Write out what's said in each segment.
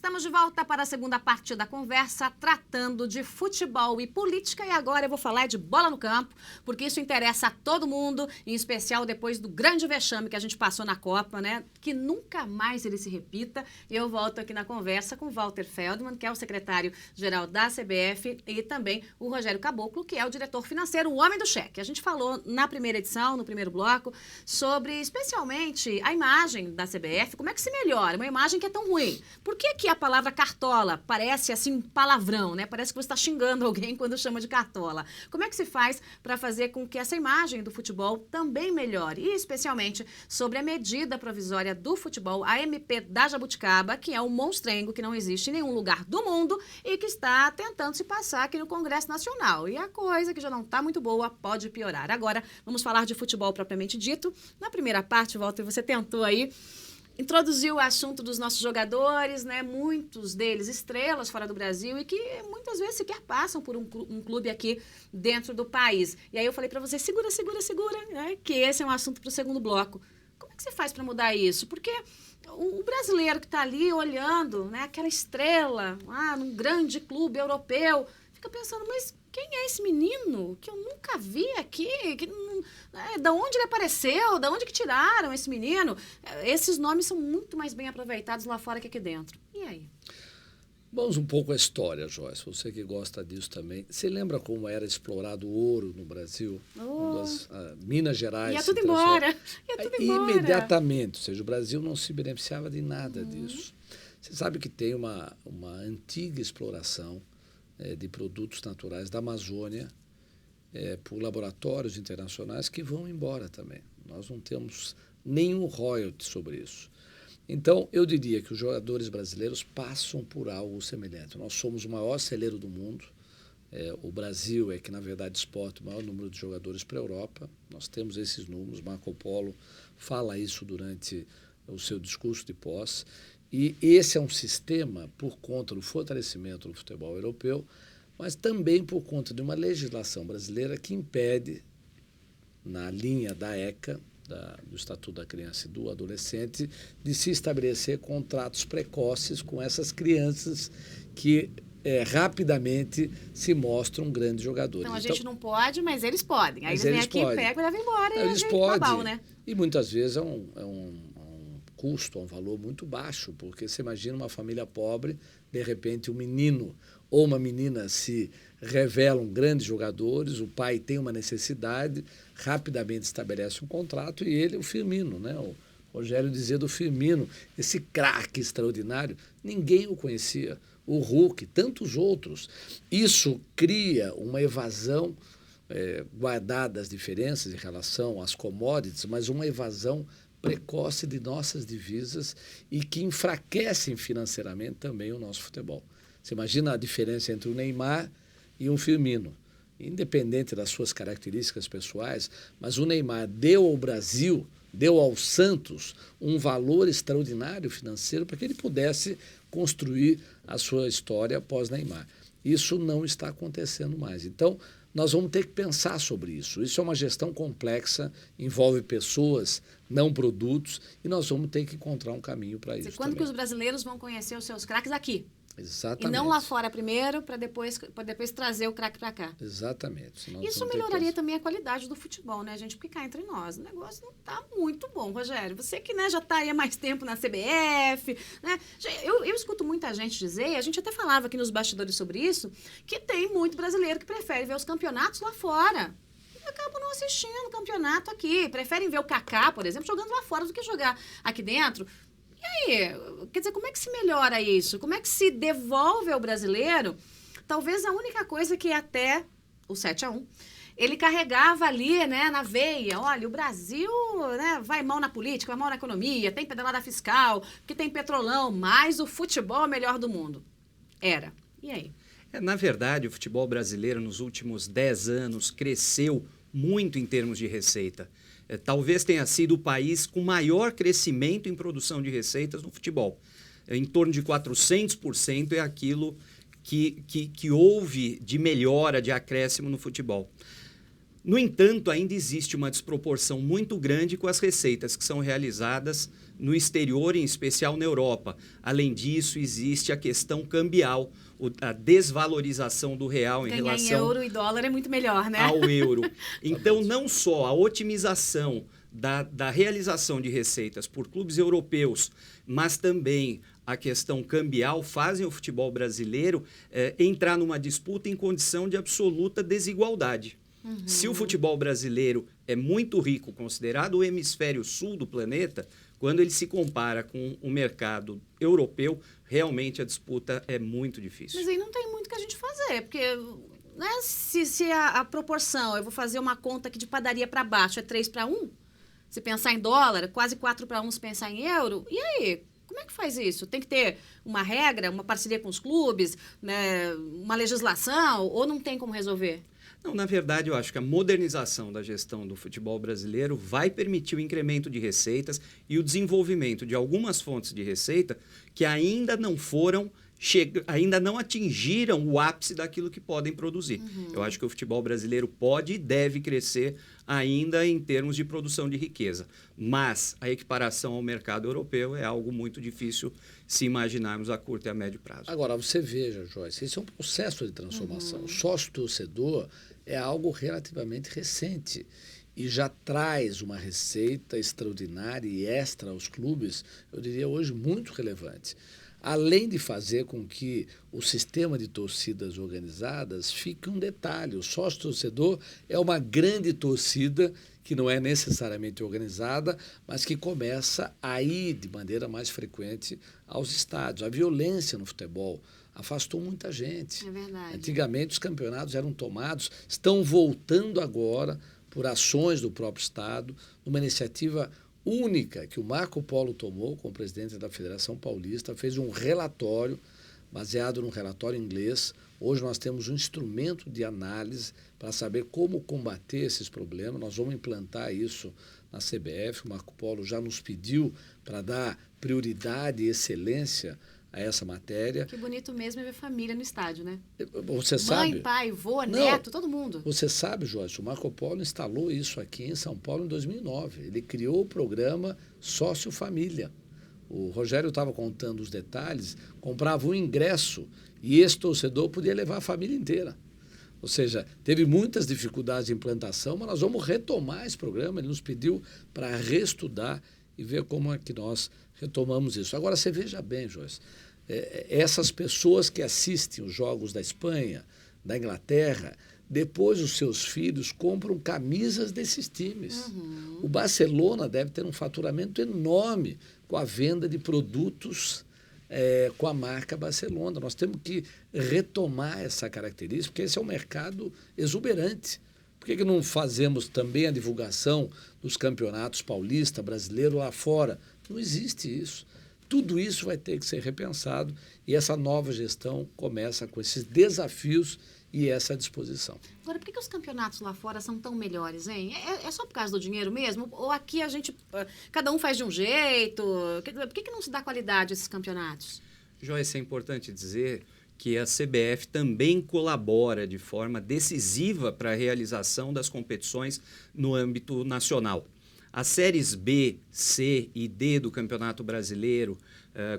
Estamos de volta para a segunda parte da conversa, tratando de futebol e política. E agora eu vou falar de bola no campo, porque isso interessa a todo mundo, em especial depois do grande vexame que a gente passou na Copa, né? Que nunca mais ele se repita. E eu volto aqui na conversa com o Walter Feldman, que é o secretário-geral da CBF, e também o Rogério Caboclo, que é o diretor financeiro, o homem do cheque. A gente falou na primeira edição, no primeiro bloco, sobre especialmente a imagem da CBF, como é que se melhora, uma imagem que é tão ruim. Por que que a palavra cartola parece assim um palavrão, né? Parece que você está xingando alguém quando chama de cartola. Como é que se faz para fazer com que essa imagem do futebol também melhore? E especialmente sobre a medida provisória do futebol, a MP da Jabuticaba, que é um monstrengo que não existe em nenhum lugar do mundo e que está tentando se passar aqui no Congresso Nacional. E a coisa que já não está muito boa pode piorar. Agora, vamos falar de futebol propriamente dito. Na primeira parte, Walter, você tentou aí introduziu o assunto dos nossos jogadores, né? Muitos deles estrelas fora do Brasil e que muitas vezes sequer passam por um clube aqui dentro do país. E aí eu falei para você, segura, né? Que esse é um assunto para o segundo bloco. Como é que você faz para mudar isso? Porque o brasileiro que está ali olhando, né? Aquela estrela num grande clube europeu, fica pensando, mas quem é esse menino que eu nunca vi aqui? Da onde ele apareceu? Da onde que tiraram esse menino? Esses nomes são muito mais bem aproveitados lá fora que aqui dentro. E aí? Vamos um pouco à história, Joyce. Você que gosta disso também. Você lembra como era explorado o ouro no Brasil? Minas Gerais. Ia tudo embora. Imediatamente. Ou seja, o Brasil não se beneficiava de nada disso. Você sabe que tem uma antiga exploração de produtos naturais da Amazônia por laboratórios internacionais que vão embora também. Nós não temos nenhum royalty sobre isso. Então, eu diria que os jogadores brasileiros passam por algo semelhante. Nós somos o maior celeiro do mundo. O Brasil é que, na verdade, exporta o maior número de jogadores para a Europa. Nós temos esses números. Marco Polo fala isso durante o seu discurso de posse. E esse é um sistema, por conta do fortalecimento do futebol europeu, mas também por conta de uma legislação brasileira que impede, na linha da ECA, do Estatuto da Criança e do Adolescente, de se estabelecer contratos precoces com essas crianças que rapidamente se mostram grandes jogadores. Então, a gente não pode, mas eles podem. Aí eles vêm aqui, pegam e levam embora. Eles podem, né? E muitas vezes é um custo, um valor muito baixo, porque você imagina uma família pobre, de repente um menino ou uma menina se revelam grandes jogadores, o pai tem uma necessidade, rapidamente estabelece um contrato e ele, o Firmino, né? O Rogério dizia do Firmino, esse craque extraordinário, ninguém o conhecia, o Hulk, tantos outros. Isso cria uma evasão, guardada as diferenças em relação às commodities, mas uma evasão precoce de nossas divisas e que enfraquecem financeiramente também o nosso futebol. Você imagina a diferença entre o Neymar e um Firmino, independente das suas características pessoais, mas o Neymar deu ao Brasil, deu ao Santos um valor extraordinário financeiro para que ele pudesse construir a sua história após Neymar. Isso não está acontecendo mais. Então, nós vamos ter que pensar sobre isso. Isso é uma gestão complexa, envolve pessoas, não produtos, e nós vamos ter que encontrar um caminho para isso. Quando que os brasileiros vão conhecer os seus craques aqui? Exatamente. E não lá fora primeiro, para depois trazer o craque para cá. Exatamente. Isso melhoraria também a qualidade do futebol, né, gente? Porque cá entre nós, o negócio não está muito bom, Rogério. Você que já está aí há mais tempo na CBF, né? Eu escuto muita gente dizer, a gente até falava aqui nos bastidores sobre isso, que tem muito brasileiro que prefere ver os campeonatos lá fora. E acabam não assistindo o campeonato aqui. Preferem ver o Kaká, por exemplo, jogando lá fora do que jogar aqui dentro. E aí, quer dizer, como é que se melhora isso? Como é que se devolve ao brasileiro? Talvez a única coisa que até o 7-1, ele carregava ali, né, na veia. Olha, o Brasil, né, vai mal na política, vai mal na economia, tem pedalada fiscal, que tem petrolão, mas o futebol é o melhor do mundo. Era. E aí? Na verdade, o futebol brasileiro nos últimos 10 anos cresceu muito em termos de receita. Talvez tenha sido o país com maior crescimento em produção de receitas no futebol. Em torno de 400% é aquilo que houve de melhora, de acréscimo no futebol. No entanto, ainda existe uma desproporção muito grande com as receitas que são realizadas no exterior, em especial na Europa. Além disso, existe a questão cambial, a desvalorização do real em Ganhar relação em euro e dólar é muito melhor, né? ao euro. Então, não só a otimização da realização de receitas por clubes europeus, mas também a questão cambial fazem o futebol brasileiro entrar numa disputa em condição de absoluta desigualdade. Se o futebol brasileiro é muito rico, considerado o hemisfério sul do planeta, quando ele se compara com o mercado europeu, realmente a disputa é muito difícil. Mas aí não tem muito que a gente fazer, porque né, se a proporção, eu vou fazer uma conta aqui de padaria para baixo, é 3-1, se pensar em dólar, quase 4-1 se pensar em euro, e aí? Como é que faz isso? Tem que ter uma regra, uma parceria com os clubes, né, uma legislação, ou não tem como resolver? Não, na verdade, eu acho que a modernização da gestão do futebol brasileiro vai permitir o incremento de receitas e o desenvolvimento de algumas fontes de receita que ainda não atingiram o ápice daquilo que podem produzir. Eu acho que o futebol brasileiro pode e deve crescer ainda em termos de produção de riqueza. Mas a equiparação ao mercado europeu é algo muito difícil se imaginarmos a curto e a médio prazo. Agora, você veja, Joyce, esse é um processo de transformação. O sócio-torcedor é algo relativamente recente e já traz uma receita extraordinária e extra aos clubes, eu diria hoje muito relevante. Além de fazer com que o sistema de torcidas organizadas fique um detalhe. O sócio-torcedor é uma grande torcida que não é necessariamente organizada, mas que começa a ir de maneira mais frequente aos estádios. A violência no futebol afastou muita gente. É verdade. Antigamente os campeonatos eram tomados, estão voltando agora por ações do próprio Estado, numa iniciativa única que o Marco Polo tomou como presidente da Federação Paulista, fez um relatório baseado num relatório inglês. Hoje nós temos um instrumento de análise para saber como combater esses problemas. Nós vamos implantar isso na CBF. O Marco Polo já nos pediu para dar prioridade e excelência a essa matéria. Que bonito mesmo é ver família no estádio, né? Você sabe? Mãe, pai, vô, neto, todo mundo. Você sabe, Joyce, o Marco Polo instalou isso aqui em São Paulo em 2009. Ele criou o programa Sócio Família. O Rogério estava contando os detalhes, comprava um ingresso e esse torcedor podia levar a família inteira. Ou seja, teve muitas dificuldades de implantação, mas nós vamos retomar esse programa. Ele nos pediu para reestudar e ver como é que nós retomamos isso. Agora, você veja bem, Joyce, essas pessoas que assistem os jogos da Espanha, da Inglaterra, depois os seus filhos compram camisas desses times. O Barcelona deve ter um faturamento enorme com a venda de produtos com a marca Barcelona. Nós temos que retomar essa característica, porque esse é um mercado exuberante. Por que não fazemos também a divulgação dos campeonatos paulista, brasileiro lá fora? Não existe isso. Tudo isso vai ter que ser repensado e essa nova gestão começa com esses desafios e essa disposição. Agora, por que os campeonatos lá fora são tão melhores, hein? É só por causa do dinheiro mesmo? Ou aqui a gente, cada um faz de um jeito? Por que não se dá qualidade a esses campeonatos? Joyce, é importante dizer que a CBF também colabora de forma decisiva para a realização das competições no âmbito nacional. As séries B, C e D do Campeonato Brasileiro,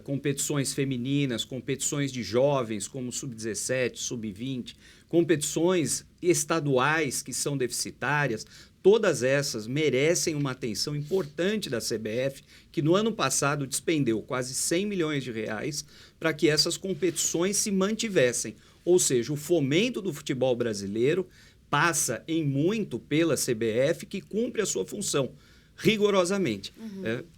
competições femininas, competições de jovens como Sub-17, Sub-20, competições estaduais que são deficitárias, todas essas merecem uma atenção importante da CBF, que no ano passado despendeu quase 100 milhões de reais para que essas competições se mantivessem. Ou seja, o fomento do futebol brasileiro passa em muito pela CBF, que cumpre a sua função rigorosamente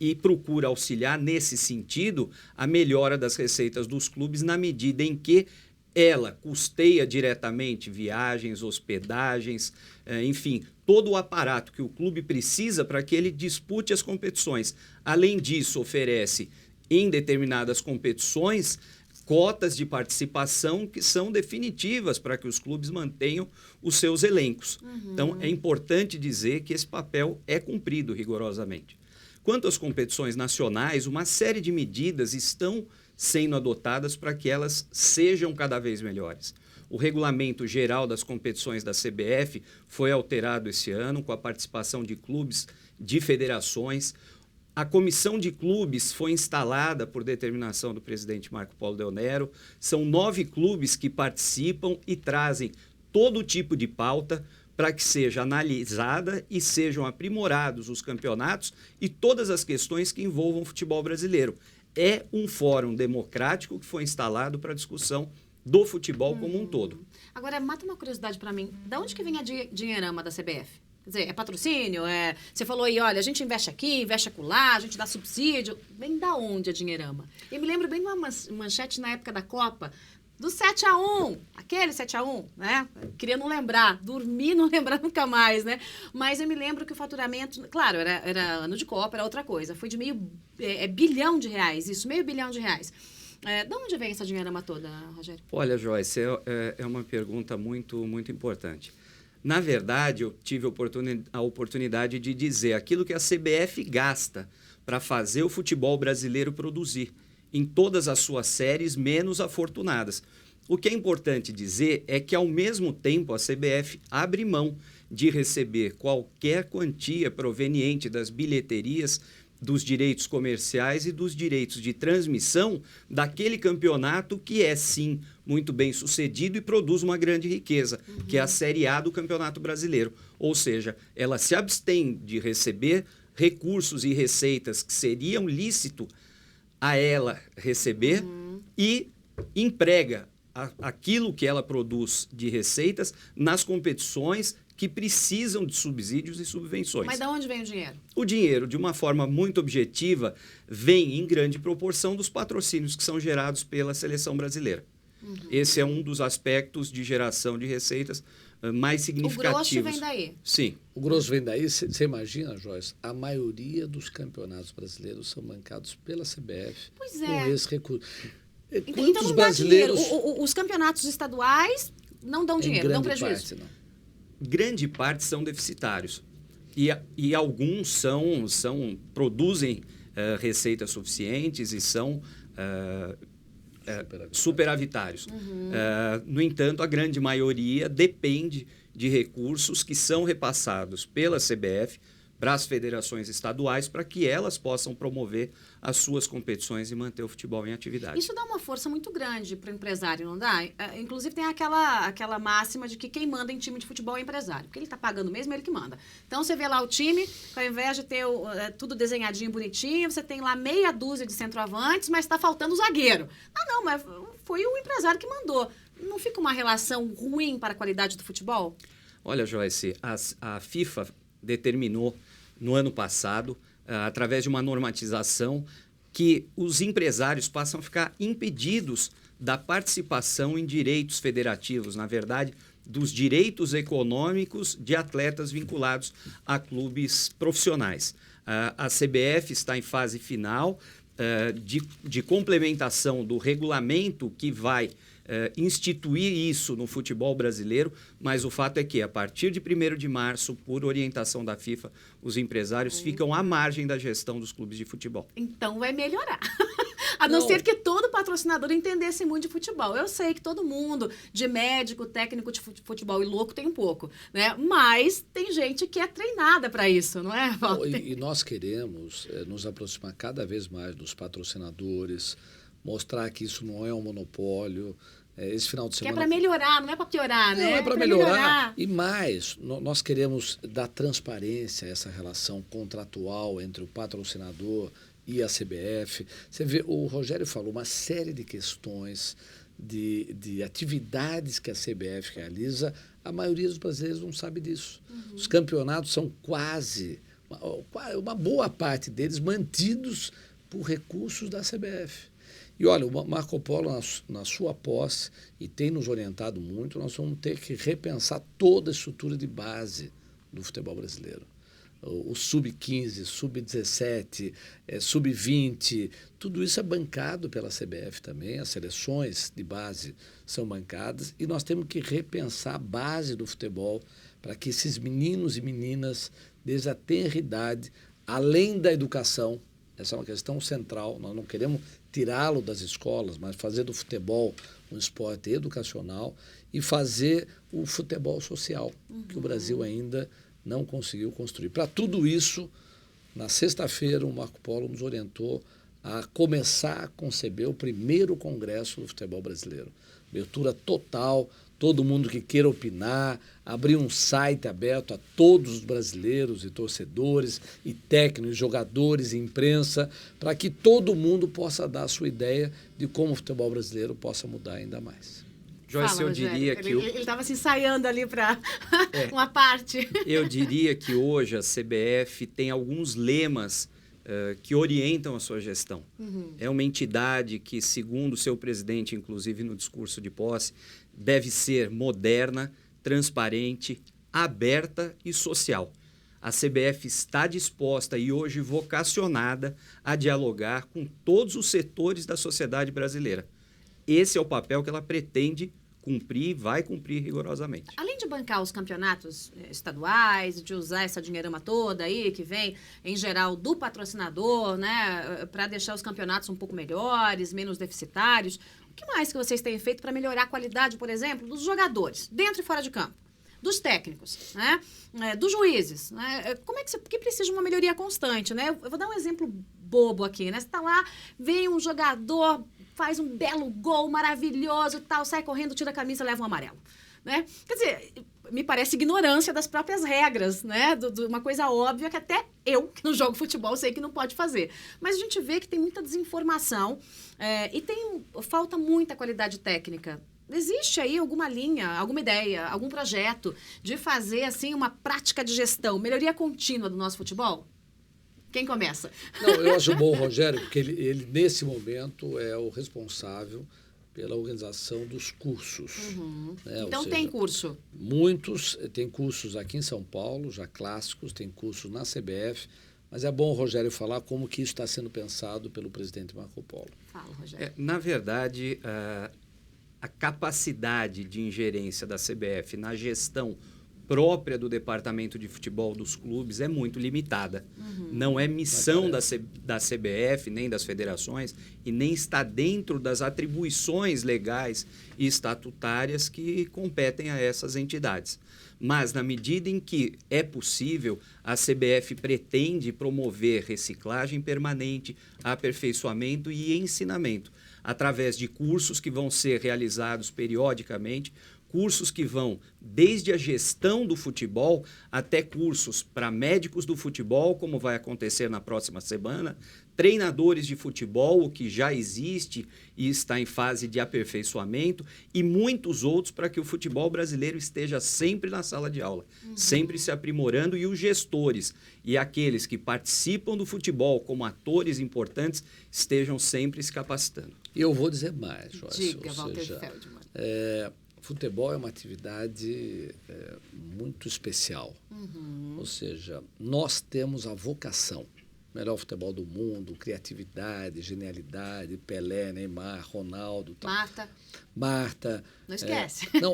e procura auxiliar nesse sentido a melhora das receitas dos clubes na medida em que ela custeia diretamente viagens, hospedagens, enfim, todo o aparato que o clube precisa para que ele dispute as competições. Além disso, oferece em determinadas competições cotas de participação que são definitivas para que os clubes mantenham os seus elencos. Então, é importante dizer que esse papel é cumprido rigorosamente. Quanto às competições nacionais, uma série de medidas estão sendo adotadas para que elas sejam cada vez melhores. O regulamento geral das competições da CBF foi alterado esse ano, com a participação de clubes, de federações. A comissão de clubes foi instalada por determinação do presidente Marco Polo Del Nero. São 9 clubes que participam e trazem todo tipo de pauta para que seja analisada e sejam aprimorados os campeonatos e todas as questões que envolvam o futebol brasileiro. É um fórum democrático que foi instalado para a discussão do futebol como um todo. Agora, mata uma curiosidade para mim. Da onde que vem a dinheirama da CBF? Quer dizer, é patrocínio? Você falou aí, olha, a gente investe aqui, investe acolá, a gente dá subsídio. Vem da onde a dinheirama? Eu me lembro bem de uma manchete na época da Copa, do 7-1, aquele 7-1, né? Queria não lembrar, dormir não lembrar nunca mais, né? Mas eu me lembro que o faturamento, claro, era ano de Copa, era outra coisa. Foi de bilhão de reais, isso, meio bilhão de reais. De onde vem essa dinheirama toda, Rogério? Olha, Joyce, é uma pergunta muito, muito importante. Na verdade, eu tive a oportunidade de dizer aquilo que a CBF gasta para fazer o futebol brasileiro produzir, em todas as suas séries menos afortunadas. O que é importante dizer é que, ao mesmo tempo, a CBF abre mão de receber qualquer quantia proveniente das bilheterias, dos direitos comerciais e dos direitos de transmissão daquele campeonato que é, sim, muito bem sucedido e produz uma grande riqueza, que é a Série A do Campeonato Brasileiro. Ou seja, ela se abstém de receber recursos e receitas que seriam lícito a ela receber e emprega aquilo que ela produz de receitas nas competições que precisam de subsídios e subvenções. Mas de onde vem o dinheiro? O dinheiro, de uma forma muito objetiva, vem em grande proporção dos patrocínios que são gerados pela seleção brasileira. Esse é um dos aspectos de geração de receitas mais significativos. O grosso vem daí? Sim. O grosso vem daí. Você imagina, Joyce, a maioria dos campeonatos brasileiros são bancados pela CBF. Pois é. Com esse recurso. Então não dá dinheiro. Os campeonatos estaduais não dão dinheiro, dão prejuízo. Parte, não. Grande parte são deficitários. E alguns produzem receitas suficientes e são superavitários. No entanto, a grande maioria depende de recursos que são repassados pela CBF para as federações estaduais para que elas possam promover as suas competições e manter o futebol em atividade. Isso dá uma força muito grande para o empresário, não dá? Inclusive tem aquela máxima de que quem manda em time de futebol é o empresário, porque ele está pagando mesmo, é ele que manda. Então você vê lá o time, ao invés de ter tudo desenhadinho, bonitinho, você tem lá meia dúzia de centroavantes, mas está faltando o zagueiro. Não, mas foi o empresário que mandou. Não fica uma relação ruim para a qualidade do futebol? Olha, Joyce, a FIFA determinou no ano passado, através de uma normatização, que os empresários passam a ficar impedidos da participação em direitos federativos, na verdade, dos direitos econômicos de atletas vinculados a clubes profissionais. A CBF está em fase final de complementação do regulamento que vai instituir isso no futebol brasileiro, mas o fato é que, a partir de 1º de março, por orientação da FIFA, os empresários ficam à margem da gestão dos clubes de futebol. Então vai melhorar. A não ser que todo patrocinador entendesse muito de futebol. Eu sei que todo mundo, de médico, técnico de futebol e louco, tem um pouco, né? Mas tem gente que é treinada para isso, não é, Walter? E nós queremos nos aproximar cada vez mais dos patrocinadores, mostrar que isso não é um monopólio. Esse final de semana... Que é para melhorar, não é para piorar, né? Não, é para melhorar. E mais, nós queremos dar transparência a essa relação contratual entre o patrocinador e a CBF. Você vê, o Rogério falou uma série de questões, de atividades que a CBF realiza. A maioria dos brasileiros não sabe disso. Os campeonatos são uma boa parte deles mantidos por recursos da CBF. E olha, o Marco Polo, na sua posse, e tem nos orientado muito, nós vamos ter que repensar toda a estrutura de base do futebol brasileiro. O sub-15, sub-17, sub-20, tudo isso é bancado pela CBF também, as seleções de base são bancadas, e nós temos que repensar a base do futebol para que esses meninos e meninas, desde a tenra idade, além da educação, essa é uma questão central, nós não queremos tirá-lo das escolas, mas fazer do futebol um esporte educacional e fazer o futebol social, que o Brasil ainda não conseguiu construir. Para tudo isso, na sexta-feira, o Marco Polo nos orientou a começar a conceber o primeiro congresso do futebol brasileiro. Abertura total, todo mundo que queira opinar, abrir um site aberto a todos os brasileiros e torcedores e técnicos, jogadores e imprensa, para que todo mundo possa dar a sua ideia de como o futebol brasileiro possa mudar ainda mais. Joyce, Fala, eu Rogério. diria que... Ele estava se ensaiando ali para uma parte. Eu diria que hoje a CBF tem alguns lemas que orientam a sua gestão. É uma entidade que, segundo o seu presidente, inclusive no discurso de posse, deve ser moderna, transparente, aberta e social. A CBF está disposta e hoje vocacionada a dialogar com todos os setores da sociedade brasileira. Esse é o papel que ela pretende cumprir e vai cumprir rigorosamente. Além de bancar os campeonatos estaduais, de usar essa dinheirama toda aí que vem, em geral, do patrocinador, né, para deixar os campeonatos um pouco melhores, menos deficitários, o que mais que vocês têm feito para melhorar a qualidade, por exemplo, dos jogadores, dentro e fora de campo? Dos técnicos, né? Dos juízes, né? Como é que precisa de uma melhoria constante, né? Eu vou dar um exemplo bobo aqui, né? Você está lá, vem um jogador, faz um belo gol maravilhoso e tal, sai correndo, tira a camisa, leva um amarelo, né? Quer dizer, me parece ignorância das próprias regras, né? Uma coisa óbvia que até eu, que não jogo futebol, sei que não pode fazer. Mas a gente vê que tem muita desinformação e falta muita qualidade técnica. Existe aí alguma linha, alguma ideia, algum projeto de fazer assim uma prática de gestão, melhoria contínua do nosso futebol? Quem começa? Não, eu acho bom, Rogério, porque ele nesse momento é o responsável pela organização dos cursos. Né? Então tem curso? Muitos, tem cursos aqui em São Paulo, já clássicos, tem cursos na CBF, mas é bom o Rogério falar como que isso está sendo pensado pelo presidente Marco Polo. Fala, Rogério. Na verdade, a capacidade de ingerência da CBF na gestão própria do departamento de futebol dos clubes é muito limitada. Não é missão da CBF, nem das federações, e nem está dentro das atribuições legais e estatutárias que competem a essas entidades. Mas, na medida em que é possível, a CBF pretende promover reciclagem permanente, aperfeiçoamento e ensinamento, através de cursos que vão ser realizados periodicamente, cursos que vão desde a gestão do futebol até cursos para médicos do futebol, como vai acontecer na próxima semana, treinadores de futebol, o que já existe e está em fase de aperfeiçoamento, e muitos outros para que o futebol brasileiro esteja sempre na sala de aula, sempre se aprimorando, e os gestores e aqueles que participam do futebol como atores importantes estejam sempre se capacitando. E eu vou dizer mais, Joyce. Diga, Walter Feldman. Futebol é uma atividade muito especial. Ou seja, nós temos a vocação. Melhor futebol do mundo, criatividade, genialidade, Pelé, Neymar, Ronaldo. Tal. Marta. Não esquece. Não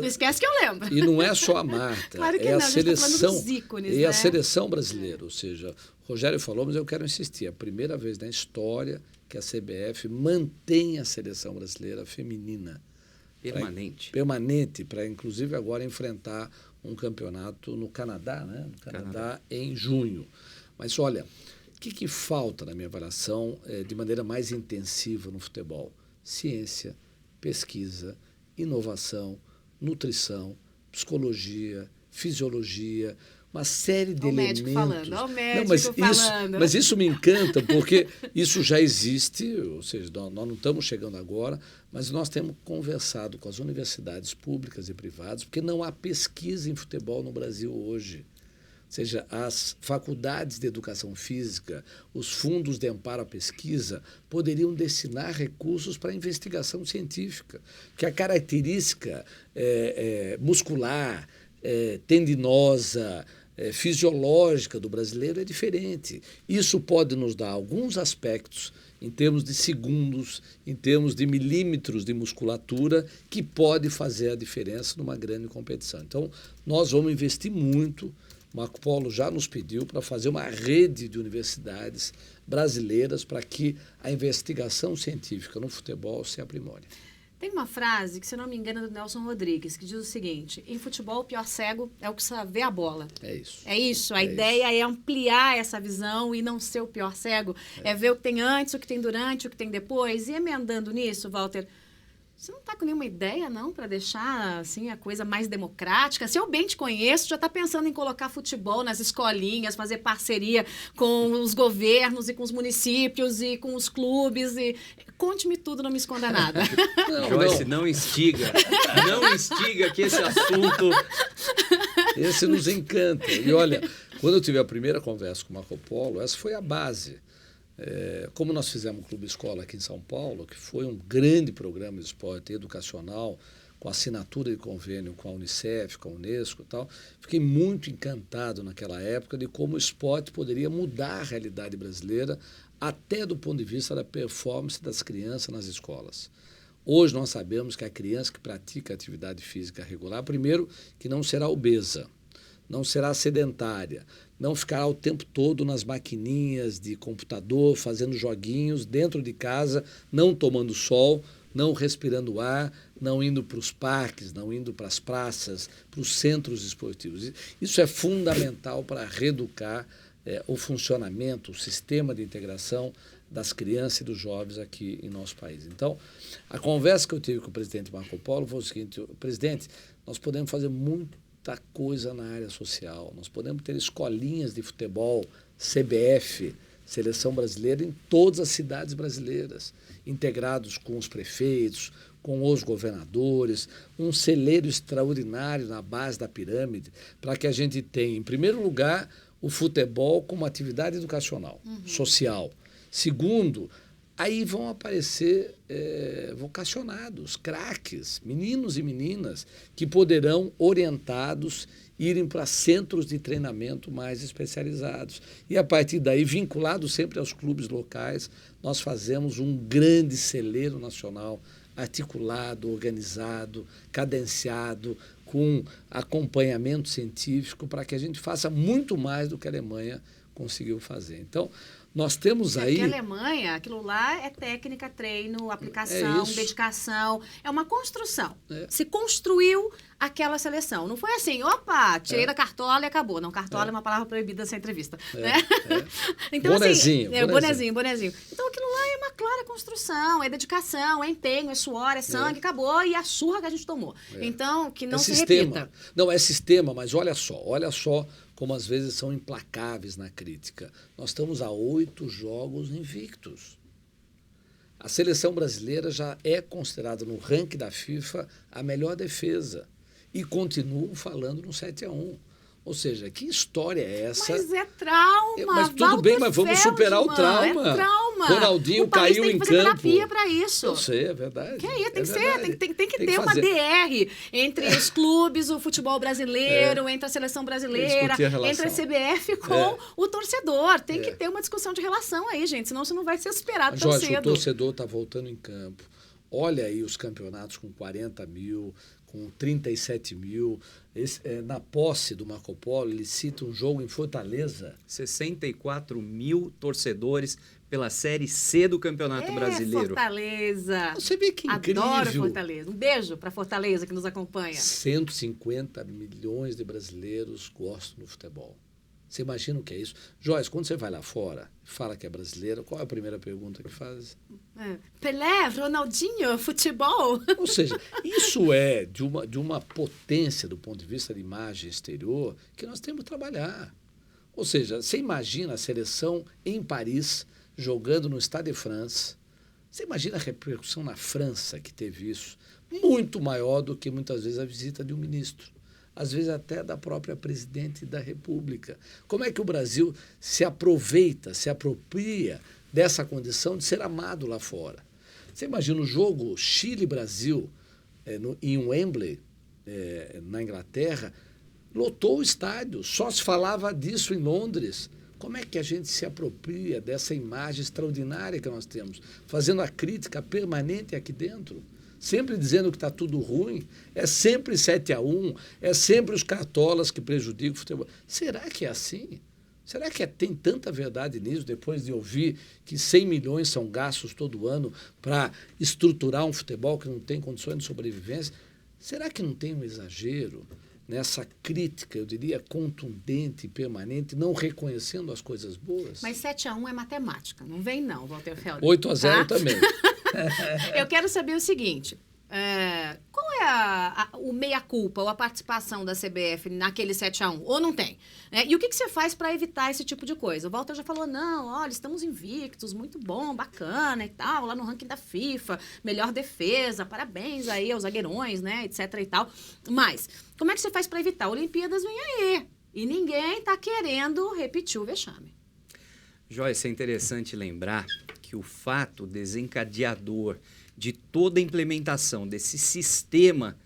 esquece que eu lembro. E não é só a Marta. Claro que é não, a seleção. Dos ícones, é né? a seleção brasileira. Ou seja, o Rogério falou, mas eu quero insistir. É a primeira vez na história que a CBF mantém a seleção brasileira feminina. Permanente, para inclusive agora enfrentar um campeonato no Canadá, né? No Canadá em junho. Mas olha, o que falta na minha avaliação de maneira mais intensiva no futebol? Ciência, pesquisa, inovação, nutrição, psicologia, fisiologia, uma série de elementos. Olha o médico falando. Mas isso me encanta, porque isso já existe, ou seja, nós não estamos chegando agora, mas nós temos conversado com as universidades públicas e privadas, porque não há pesquisa em futebol no Brasil hoje. Ou seja, as faculdades de educação física, os fundos de amparo à pesquisa, poderiam destinar recursos para a investigação científica, porque a característica muscular, tendinosa, fisiológica do brasileiro é diferente. Isso pode nos dar alguns aspectos, em termos de segundos, em termos de milímetros de musculatura, que pode fazer a diferença numa grande competição. Então, nós vamos investir muito. Marco Polo já nos pediu para fazer uma rede de universidades brasileiras para que a investigação científica no futebol se aprimore. Tem uma frase, que se eu não me engano, é do Nelson Rodrigues, que diz o seguinte: em futebol, o pior cego é o que só vê a bola. É isso. É isso. A ideia é ampliar essa visão e não ser o pior cego. É ver o que tem antes, o que tem durante, o que tem depois. E emendando nisso, Walter, você não está com nenhuma ideia, não, para deixar assim, a coisa mais democrática? Se eu bem te conheço, já está pensando em colocar futebol nas escolinhas, fazer parceria com os governos e com os municípios e com os clubes. Conte-me tudo, não me esconda nada. Joyce, não instiga. Não instiga que esse assunto... Esse nos encanta. E olha, quando eu tive a primeira conversa com o Marco Polo, essa foi a base. Como nós fizemos o Clube Escola aqui em São Paulo, que foi um grande programa de esporte educacional, com assinatura de convênio com a Unicef, com a Unesco e tal, fiquei muito encantado naquela época de como o esporte poderia mudar a realidade brasileira, até do ponto de vista da performance das crianças nas escolas. Hoje nós sabemos que a criança que pratica atividade física regular, primeiro, que não será obesa, não será sedentária, não ficará o tempo todo nas maquininhas de computador, fazendo joguinhos dentro de casa, não tomando sol, não respirando ar, não indo para os parques, não indo para as praças, para os centros esportivos. Isso é fundamental para reeducar o funcionamento, o sistema de integração das crianças e dos jovens aqui em nosso país. Então, a conversa que eu tive com o presidente Marco Polo foi o seguinte: presidente, nós podemos fazer muita coisa na área social, nós podemos ter escolinhas de futebol, CBF, Seleção Brasileira, em todas as cidades brasileiras, integrados com os prefeitos, com os governadores, um celeiro extraordinário na base da pirâmide, para que a gente tenha, em primeiro lugar, o futebol como atividade educacional, social. Segundo, aí vão aparecer vocacionados, craques, meninos e meninas, que poderão, orientados, irem para centros de treinamento mais especializados. E, a partir daí, vinculados sempre aos clubes locais, nós fazemos um grande celeiro nacional, articulado, organizado, cadenciado, com acompanhamento científico, para que a gente faça muito mais do que a Alemanha conseguiu fazer. Então, nós temos aí... Porque a Alemanha, aquilo lá é técnica, treino, aplicação, dedicação. É uma construção. Se construiu aquela seleção. Não foi assim, opa, tirei da cartola e acabou. Não, cartola é uma palavra proibida dessa entrevista. Né? Então, bonezinho, assim, bonezinho. Então, aquilo lá é uma clara construção, é dedicação, é empenho, é suor, é sangue, acabou, e a surra que a gente tomou. Então, que não se repita. Não, é sistema, mas olha só como às vezes são implacáveis na crítica. Nós estamos a 8 jogos invictos. A seleção brasileira já é considerada no ranking da FIFA a melhor defesa. E continuam falando no 7-1. Ou seja, que história é essa? Mas é trauma. Mas tudo bem, mas vamos superar o trauma. É trauma. Ronaldinho caiu em campo. O país tem que fazer terapia para isso. Eu sei, é verdade. Que aí, tem que ter uma DR entre os clubes, o futebol brasileiro, entre a seleção brasileira, entre a CBF com o torcedor. Tem que ter uma discussão de relação aí, gente, senão você não vai ser superado tão cedo. O torcedor está voltando em campo. Olha aí os campeonatos com 40 mil, com 37 mil. Na posse do Marco Polo, ele cita um jogo em Fortaleza. 64 mil torcedores pela Série C do Campeonato Brasileiro. Fortaleza. Você vê que incrível. Adoro Fortaleza. Um beijo para Fortaleza que nos acompanha. 150 milhões de brasileiros gostam do futebol. Você imagina o que é isso? Joyce, quando você vai lá fora, fala que é brasileira, qual é a primeira pergunta que faz? Pelé, Ronaldinho, futebol. Ou seja, isso é de uma potência do ponto de vista de imagem exterior que nós temos que trabalhar. Ou seja, você imagina a seleção em Paris jogando no Stade de France. Você imagina a repercussão na França que teve isso? Muito maior do que muitas vezes a visita de um ministro. Às vezes até da própria presidente da República. Como é que o Brasil se aproveita, se apropria dessa condição de ser amado lá fora? Você imagina o jogo Chile-Brasil em Wembley, na Inglaterra, lotou o estádio, só se falava disso em Londres. Como é que a gente se apropria dessa imagem extraordinária que nós temos, fazendo a crítica permanente aqui dentro? Sempre dizendo que está tudo ruim, é sempre 7-1, é sempre os cartolas que prejudicam o futebol. Será que é assim? Será que tem tanta verdade nisso, depois de ouvir que 100 milhões são gastos todo ano para estruturar um futebol que não tem condições de sobrevivência? Será que não tem um exagero nessa crítica, eu diria, contundente e permanente, não reconhecendo as coisas boas? Mas 7-1 é matemática, não vem não, Walter Felder. 8-0 tá? também. Eu quero saber o seguinte, qual é o meia-culpa ou a participação da CBF naquele 7-1? Ou não tem? E o que você faz para evitar esse tipo de coisa? O Walter já falou, não, olha, estamos invictos, muito bom, bacana e tal, lá no ranking da FIFA, melhor defesa, parabéns aí aos zagueirões, né, etc e tal. Mas, como é que você faz para evitar? Olimpíadas vem aí. E ninguém está querendo repetir o vexame. Joyce, é interessante lembrar que o fato desencadeador de toda a implementação desse sistema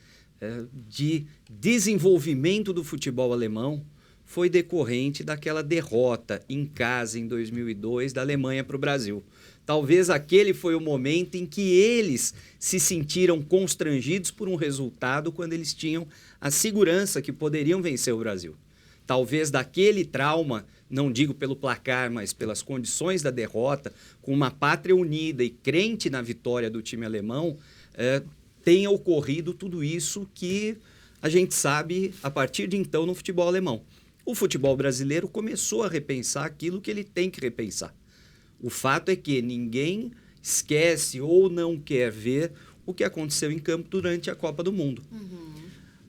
de desenvolvimento do futebol alemão foi decorrente daquela derrota em casa em 2002 da Alemanha para o Brasil. Talvez aquele foi o momento em que eles se sentiram constrangidos por um resultado quando eles tinham a segurança que poderiam vencer o Brasil. Talvez daquele trauma, não digo pelo placar, mas pelas condições da derrota, com uma pátria unida e crente na vitória do time alemão, tenha ocorrido tudo isso que a gente sabe a partir de então no futebol alemão. O futebol brasileiro começou a repensar aquilo que ele tem que repensar. O fato é que ninguém esquece ou não quer ver o que aconteceu em campo durante a Copa do Mundo.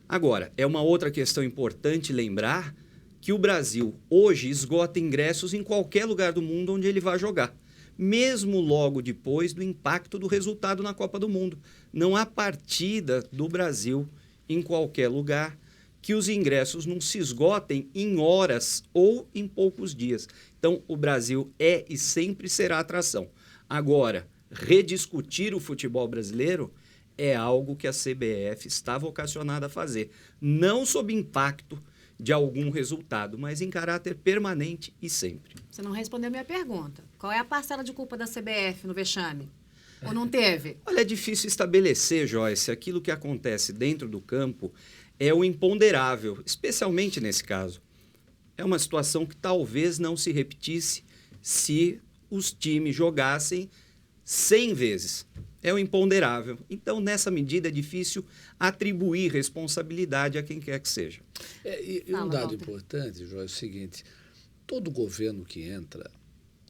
Agora, é uma outra questão importante lembrar que o Brasil hoje esgota ingressos em qualquer lugar do mundo onde ele vai jogar, mesmo logo depois do impacto do resultado na Copa do Mundo. Não há partida do Brasil em qualquer lugar que os ingressos não se esgotem em horas ou em poucos dias. Então, o Brasil é e sempre será atração. Agora, rediscutir o futebol brasileiro é algo que a CBF está vocacionada a fazer, não sob impacto de algum resultado, mas em caráter permanente e sempre. Você não respondeu a minha pergunta. Qual é a parcela de culpa da CBF no vexame? Ou não teve? Olha, é difícil estabelecer, Joyce, aquilo que acontece dentro do campo é o imponderável, especialmente nesse caso. É uma situação que talvez não se repetisse se os times jogassem 100 vezes. É o imponderável. Então, nessa medida, é difícil atribuir responsabilidade a quem quer que seja. E um dado importante, João, é o seguinte: todo governo que entra,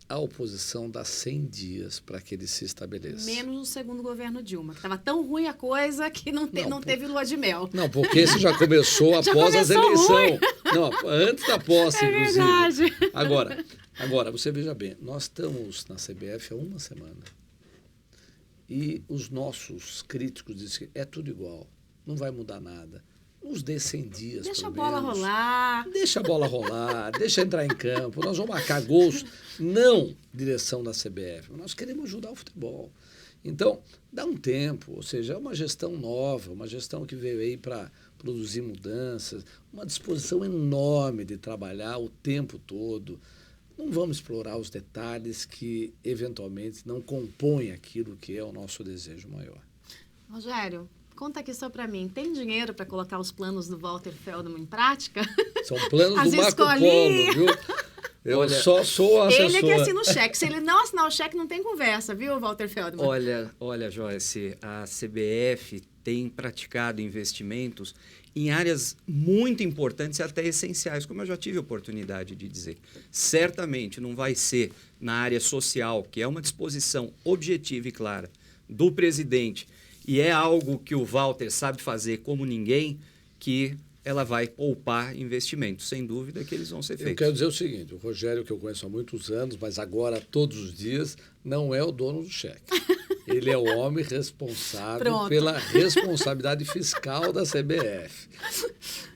a oposição dá 100 dias para que ele se estabeleça. Menos o segundo governo Dilma, que estava tão ruim a coisa que não teve lua de mel. Não, porque esse já começou após as eleições. Não, antes da posse, inclusive. Verdade. Agora, você veja bem, nós estamos na CBF há uma semana. E os nossos críticos dizem que é tudo igual, não vai mudar nada. Nos dê 100 dias, Deixa a pelo bola menos. rolar. Deixa a bola rolar, deixa entrar em campo. Nós vamos marcar gols, não direção da CBF. Nós queremos ajudar o futebol. Então, dá um tempo, ou seja, é uma gestão nova, uma gestão que veio aí para produzir mudanças, uma disposição enorme de trabalhar o tempo todo. Não vamos explorar os detalhes que, eventualmente, não compõem aquilo que é o nosso desejo maior. Rogério, conta aqui só para mim. Tem dinheiro para colocar os planos do Walter Feldman em prática? São planos As do Marco Polo, viu? Eu só sou assessor. Ele é que assina o cheque. Se ele não assinar o cheque, não tem conversa, viu, Walter Feldman? Olha, Joyce, a CBF tem praticado investimentos em áreas muito importantes e até essenciais, como eu já tive a oportunidade de dizer. Certamente não vai ser na área social, que é uma disposição objetiva e clara do presidente, e é algo que o Walter sabe fazer como ninguém, que ela vai poupar investimentos. Sem dúvida que eles vão ser feitos. Eu quero dizer o seguinte: o Rogério, que eu conheço há muitos anos, mas agora todos os dias, não é o dono do cheque. Ele é o homem responsável pela responsabilidade fiscal da CBF.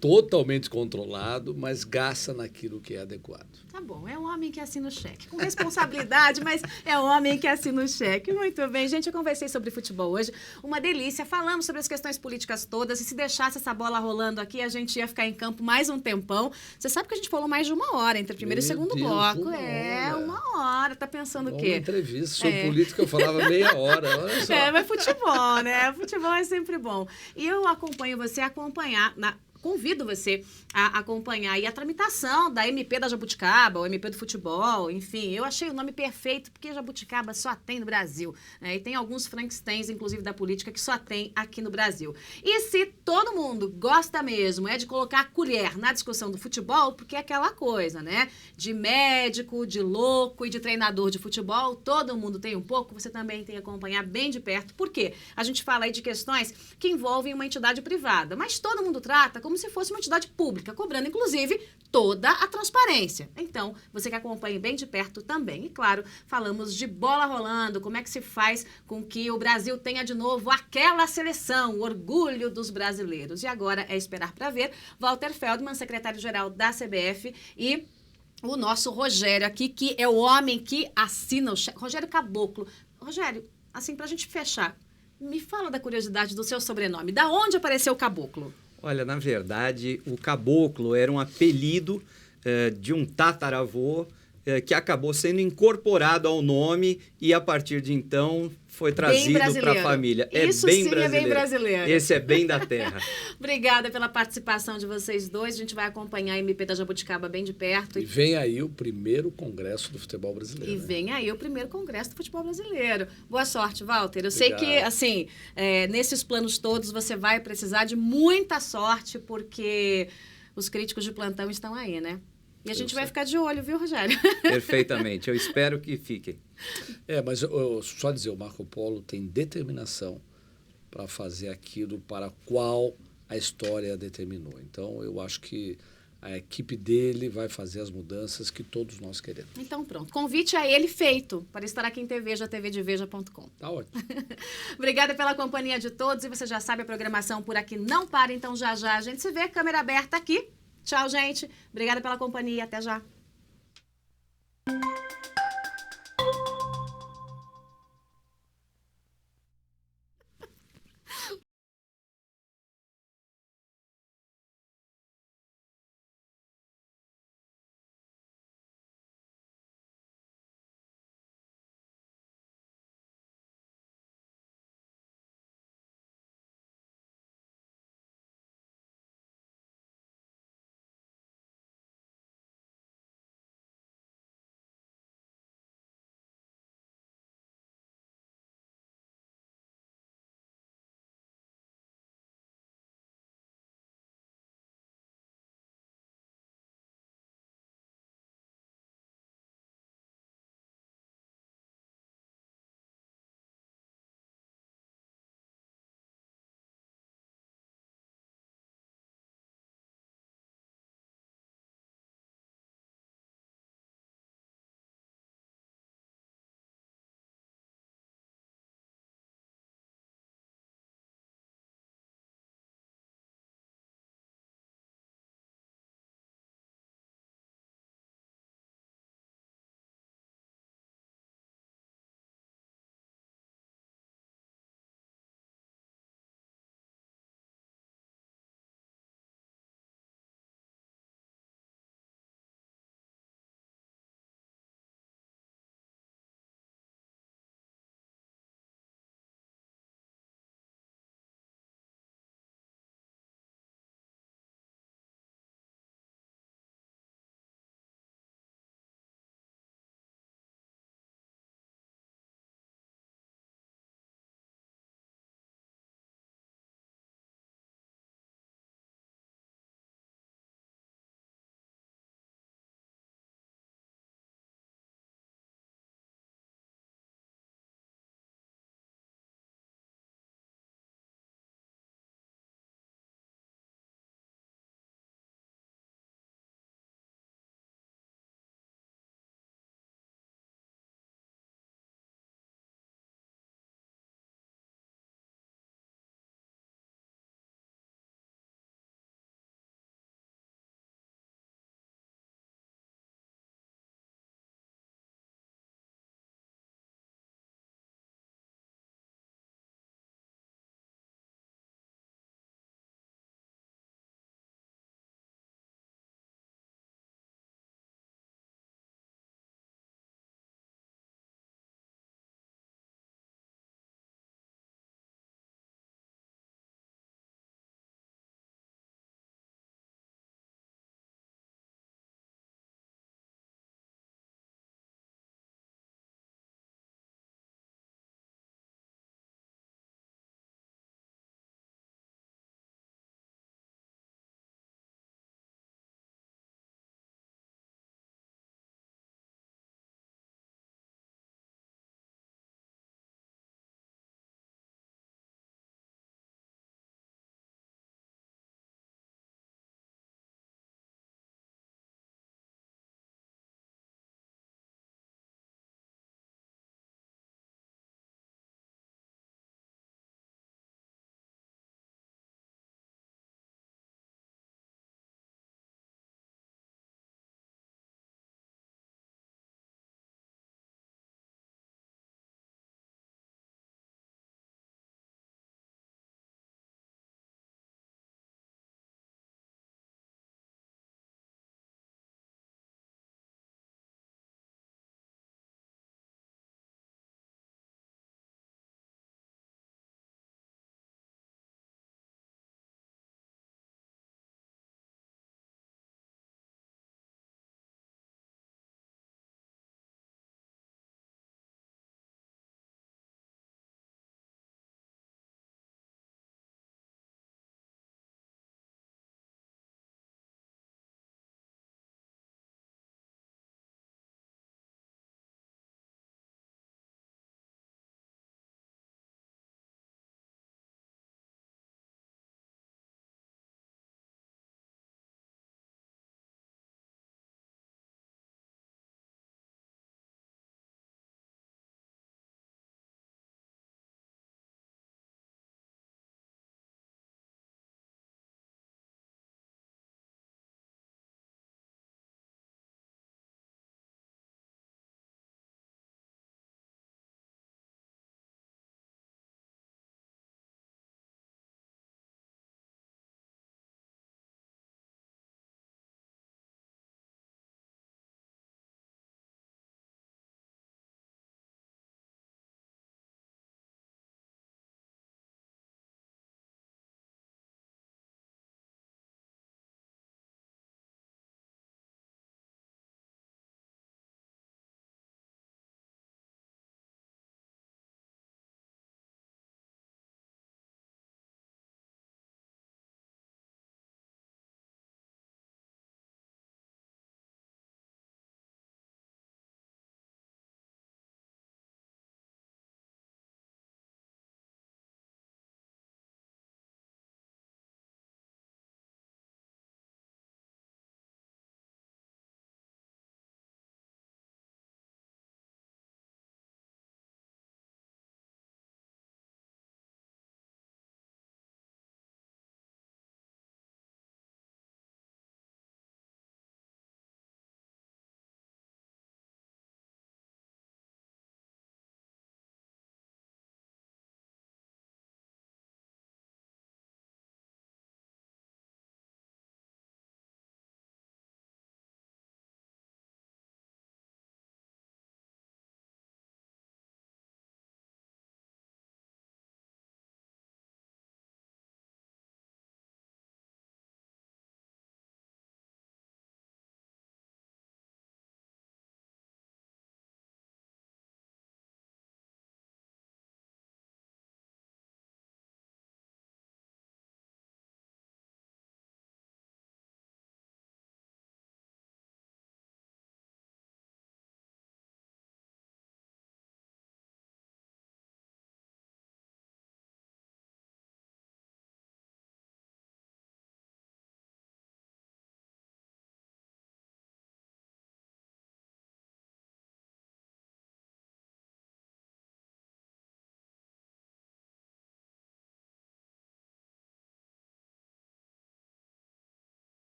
Totalmente controlado, mas gasta naquilo que é adequado. Tá bom, é o homem que assina o cheque. Com responsabilidade, mas é o homem que assina o cheque. Muito bem, gente, eu conversei sobre futebol hoje. Uma delícia, falamos sobre as questões políticas todas. E se deixasse essa bola rolando aqui, a gente ia ficar em campo mais um tempão. Você sabe que a gente falou mais de uma hora, entre o primeiro e segundo bloco. Uma hora. Tá pensando o quê? Uma entrevista sobre política, eu falava meia hora. Olha só. Mas futebol, né? Futebol é sempre bom. E eu acompanho você acompanhar convido você a acompanhar aí a tramitação da MP da Jabuticaba, o MP do futebol, enfim, eu achei o nome perfeito, porque Jabuticaba só tem no Brasil, né? E tem alguns Frankensteins, inclusive da política, que só tem aqui no Brasil. E se todo mundo gosta mesmo de colocar a colher na discussão do futebol, porque é aquela coisa, né? De médico, de louco e de treinador de futebol, todo mundo tem um pouco, você também tem que acompanhar bem de perto. Por quê? A gente fala aí de questões que envolvem uma entidade privada, mas todo mundo trata como se fosse uma entidade pública, cobrando, inclusive, toda a transparência. Então, você que acompanha bem de perto também. E, claro, falamos de bola rolando, como é que se faz com que o Brasil tenha de novo aquela seleção, o orgulho dos brasileiros. E agora é esperar para ver. Walter Feldman, secretário-geral da CBF, e o nosso Rogério aqui, que é o homem que assina o cheque. Rogério Caboclo. Rogério, assim, pra gente fechar, me fala da curiosidade do seu sobrenome. Da onde apareceu o Caboclo? Olha, na verdade, o Caboclo era um apelido de um tataravô que acabou sendo incorporado ao nome e, a partir de então, foi trazido para a família. Isso bem sim brasileiro. É bem brasileiro. Esse é bem da terra. Obrigada pela participação de vocês dois. A gente vai acompanhar a MP da Jabuticaba bem de perto. E vem aí o primeiro congresso do futebol brasileiro. E né? vem aí o primeiro congresso do futebol brasileiro. Boa sorte, Walter. Eu Obrigado. sei que, assim, nesses planos todos você vai precisar de muita sorte, porque os críticos de plantão estão aí, né? E a gente vai ficar de olho, viu, Rogério? Perfeitamente. Eu espero que fiquem. Mas eu só dizer, o Marco Polo tem determinação para fazer aquilo para qual a história determinou. Então, eu acho que a equipe dele vai fazer as mudanças que todos nós queremos. Então, pronto. Convite a ele feito para estar aqui em TVeja, tvdeveja.com. Tá ótimo. Obrigada pela companhia de todos. E você já sabe, a programação por aqui não para. Então, já já a gente se vê. Câmera aberta aqui. Tchau, gente. Obrigada pela companhia. Até já.